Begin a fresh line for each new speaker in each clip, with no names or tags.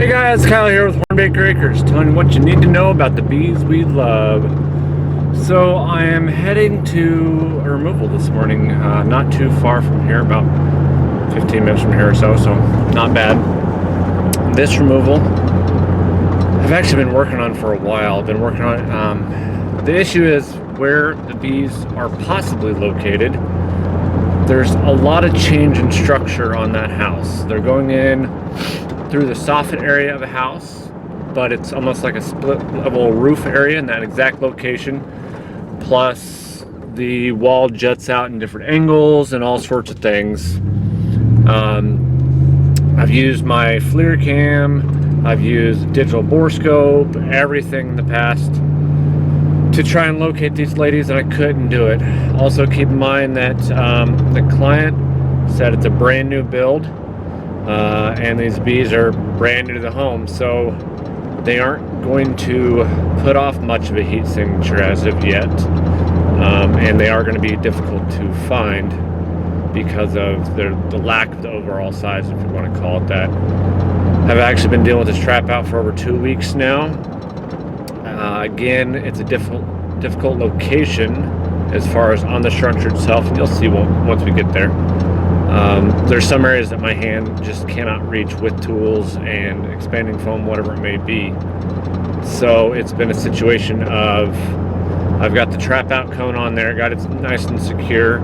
Hey guys, Kyle here with Hornbaker Acres, telling you what you need to know about the bees we love. So I am heading to a removal this morning, not too far from here, about 15 minutes from here or so, so not bad. This removal, I've actually been working on for a while. I've been working on it. The issue is where the bees are possibly located. There's a lot of change in structure on that house. They're going in through the soffit area of the house, but it's almost like a split level roof area in that exact location. Plus the wall juts out in different angles and all sorts of things. I've used my FLIR cam, I've used digital borescope, everything in the past to try and locate these ladies, and I couldn't do it. Also keep in mind that the client said it's a brand new build. And these bees are brand new to the home, so they aren't going to put off much of a heat signature as of yet, and they are going to be difficult to find because of the lack of the overall size, if you want to call it that. I've actually been dealing with this trap out for over 2 weeks now. Again, it's a difficult location as far as on the structure itself, and you'll see once we get there. There's some areas that my hand just cannot reach with tools and expanding foam, whatever it may be. So it's been a situation of I've got the trap out cone on there, got it nice and secure,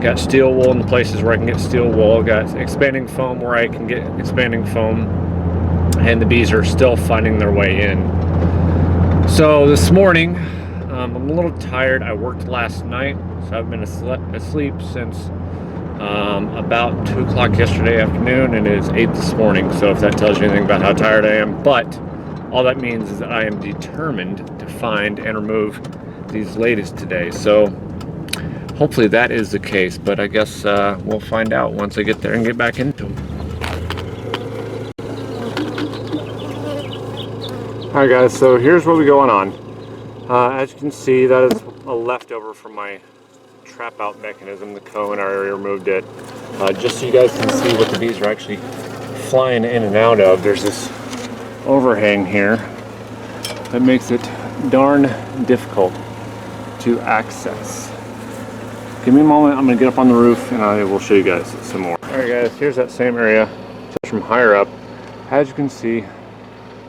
got steel wool in the places where I can get steel wool, got expanding foam where I can get expanding foam, and the bees are still finding their way in. So this morning, I'm a little tired. I worked last night, so I've been asleep since about 2 o'clock yesterday afternoon, and it is 8 this morning, so if that tells you anything about how tired I am. But all that means is that I am determined to find and remove these ladies today, so hopefully that is the case, but I guess we'll find out once I get there and get back into them. Alright guys, so here's what we going on. As you can see, that is a leftover from my trap out mechanism. The cone, I already removed it. Just so you guys can see what the bees are actually flying in and out of. There's this overhang here that makes it darn difficult to access. Give me a moment, I'm gonna get up on the roof and I will show you guys some more. Alright guys, here's that same area just from higher up. As you can see,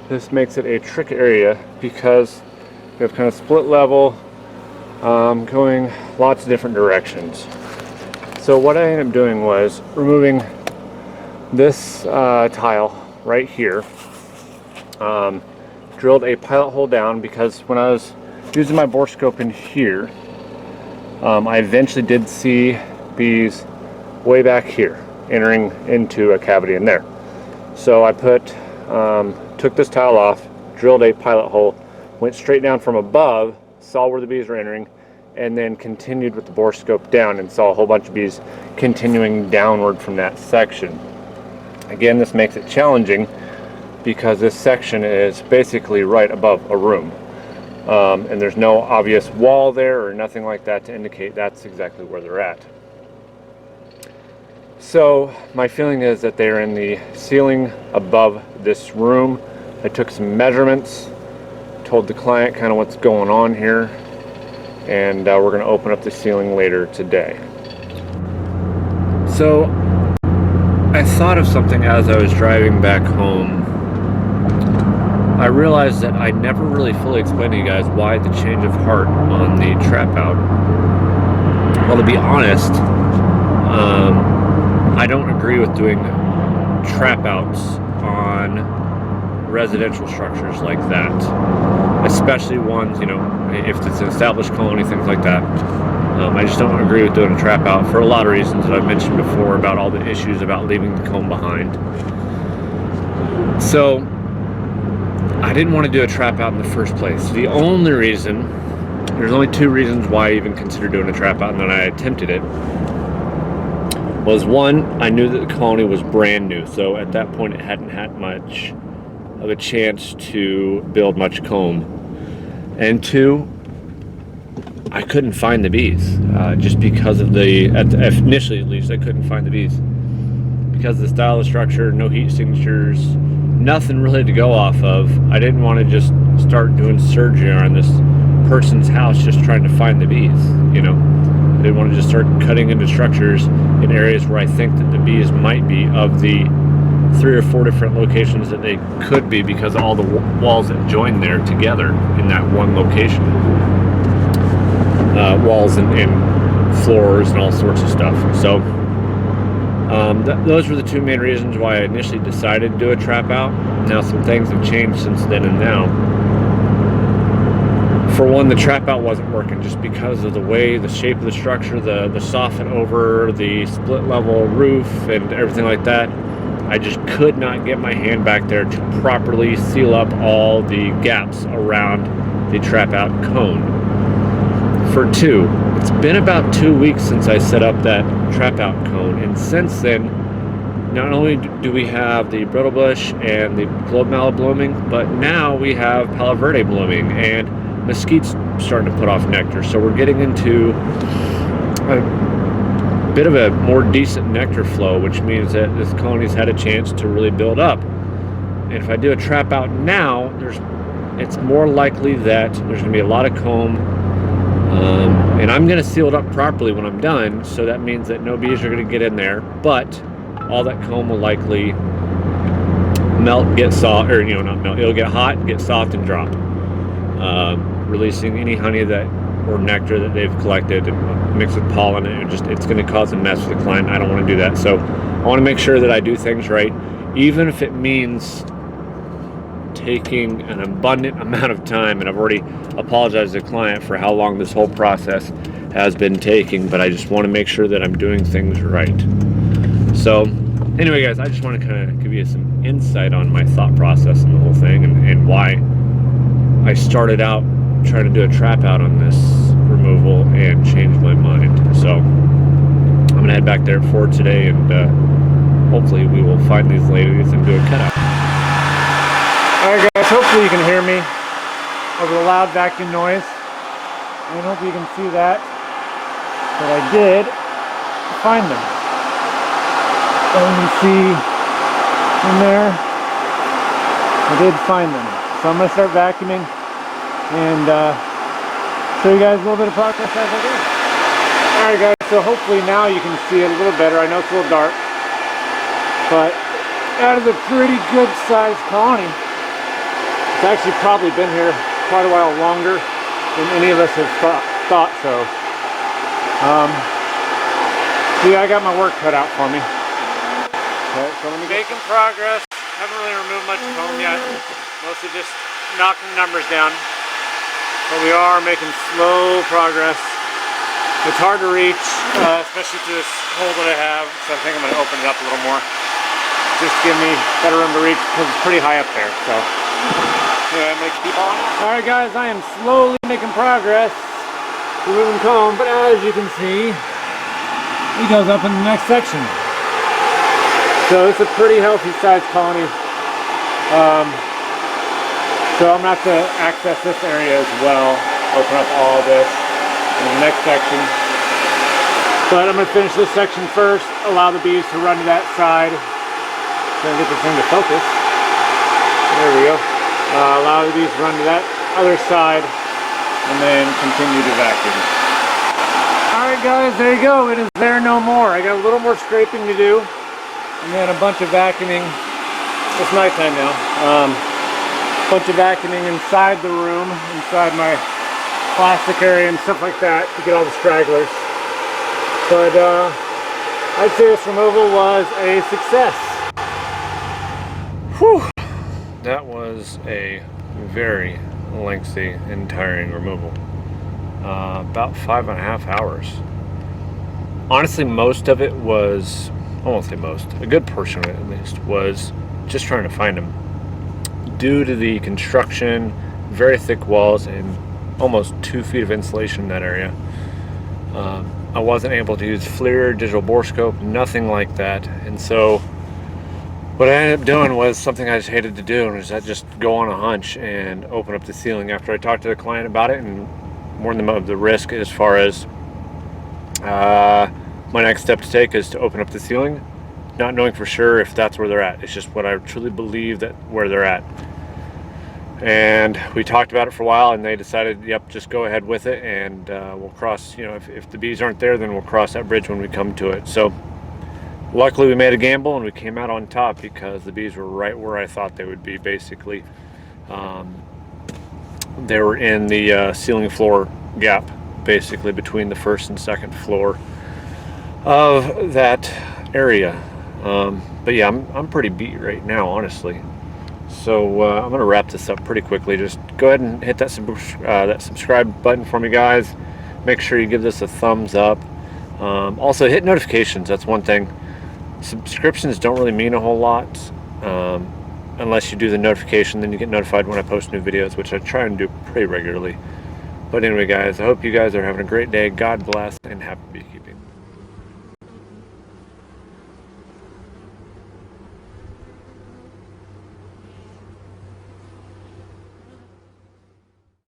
this makes it a trick area because we have kind of split level, going lots of different directions. So what I ended up doing was removing this tile right here, drilled a pilot hole down because when I was using my borescope in here, I eventually did see bees way back here entering into a cavity in there. So I took this tile off, drilled a pilot hole, went straight down from above, saw where the bees were entering, and then continued with the borescope down and saw a whole bunch of bees continuing downward from that section. Again, this makes it challenging because this section is basically right above a room, and there's no obvious wall there or nothing like that to indicate that's exactly where they're at. So my feeling is that they're in the ceiling above this room. I took some measurements, told the client kind of what's going on here, and we're going to open up the ceiling later today. So I thought of something as I was driving back home. I realized that I never really fully explained to you guys why the change of heart on the trap out. Well, to be honest, I don't agree with doing trap outs on residential structures like that, especially ones, you know, if it's an established colony, things like that. I just don't agree with doing a trap out for a lot of reasons that I've mentioned before about all the issues about leaving the comb behind. So I didn't want to do a trap out in the first place. The only reason, there's only 2 reasons why I even considered doing a trap out and then I attempted it, was one, I knew that the colony was brand new, so at that point it hadn't had much of a chance to build much comb. And 2, I couldn't find the bees, just because of initially at least, I couldn't find the bees. Because of the style of structure, no heat signatures, nothing really to go off of. I didn't want to just start doing surgery on this person's house just trying to find the bees, you know. I didn't want to just start cutting into structures in areas where I think that the bees might be, of the 3 or 4 different locations that they could be, because of all the walls that join there together in that one location. Walls and floors and all sorts of stuff. So those were the 2 main reasons why I initially decided to do a trap out. Now some things have changed since then and now. For one, the trap out wasn't working just because of the way, the shape of the structure, the soften over, the split level roof and everything like that. I just could not get my hand back there to properly seal up all the gaps around the trap out cone. For 2, it's been about 2 weeks since I set up that trap out cone, and since then, not only do we have the brittle bush and the globe mallow blooming, but now we have palo verde blooming and mesquite's starting to put off nectar. So we're getting into a bit of a more decent nectar flow, which means that this colony's had a chance to really build up. And if I do a trap out now, it's more likely that there's going to be a lot of comb. And I'm going to seal it up properly when I'm done, so that means that no bees are going to get in there, but all that comb will likely melt, get soft, or not melt, it'll get hot, get soft, and drop, releasing any honey or nectar that they've collected and mixed with pollen. And it's going to cause a mess for the client. I don't want to do that. So I want to make sure that I do things right, even if it means taking an abundant amount of time. And I've already apologized to the client for how long this whole process has been taking, but I just want to make sure that I'm doing things right. So anyway, guys, I just want to kind of give you some insight on my thought process and the whole thing, and why I started out trying to do a trap out on this removal and changed my mind. So I'm gonna head back there for today, and hopefully we will find these ladies and do a cutout. Alright guys, hopefully you can hear me over the loud vacuum noise. I hope you can see that. But I did find them. So you can see in there, I did find them. So I'm going to start vacuuming and show you guys a little bit of progress as I go. Alright guys, so hopefully now you can see it a little better. I know it's a little dark, but that is a pretty good sized colony. It's actually probably been here quite a while longer than any of us have thought so. Yeah, I got my work cut out for me. Okay, so let me making progress. Haven't really removed much comb yet. Mostly just knocking numbers down. But we are making slow progress. It's hard to reach, especially through this hole that I have. So I think I'm going to open it up a little more. Just to give me better room to reach because it's pretty high up there. So anyway, I'm going to keep on. Alright guys, I am slowly making progress. Removing comb, but as you can see, it goes up in the next section. So it's a pretty healthy sized colony. So I'm going to have to access this area as well. Open up all this in the next section. But I'm going to finish this section first, allow the bees to run to that side. So I get this thing to focus. There we go. Allow the bees to run to that other side, and then continue to vacuum. Alright guys, there you go. It is there no more. I got a little more scraping to do, and then a bunch of vacuuming. It's nighttime now. Bunch of vacuuming inside the room, inside my plastic area and stuff like that to get all the stragglers. But I'd say this removal was a success. Whew. That was a very lengthy and tiring removal. About 5.5 hours. Honestly, most of it was, I won't say most, a good portion of it at least, was just trying to find them. Due to the construction, very thick walls, and almost 2 feet of insulation in that area, I wasn't able to use FLIR, digital borescope, nothing like that. And so what I ended up doing was something I just hated to do, and was I just go on a hunch and open up the ceiling after I talked to the client about it and warned them of the risk as far as my next step to take is to open up the ceiling, not knowing for sure if that's where they're at. It's just what I truly believe that where they're at. And we talked about it for a while, and they decided, yep, just go ahead with it, and we'll cross, you know, if the bees aren't there, then we'll cross that bridge when we come to it. So luckily we made a gamble and we came out on top, because the bees were right where I thought they would be. Basically, they were in the ceiling floor gap, basically between the first and second floor of that area. But yeah, I'm pretty beat right now, honestly. So I'm gonna wrap this up pretty quickly. Just go ahead and hit that subscribe button for me, guys. Make sure you give this a thumbs up. Also hit notifications. That's one thing. Subscriptions don't really mean a whole lot unless you do the notification. Then you get notified when I post new videos, which I try and do pretty regularly. But anyway, guys, I hope you guys are having a great day. God bless, and happy beekeeping.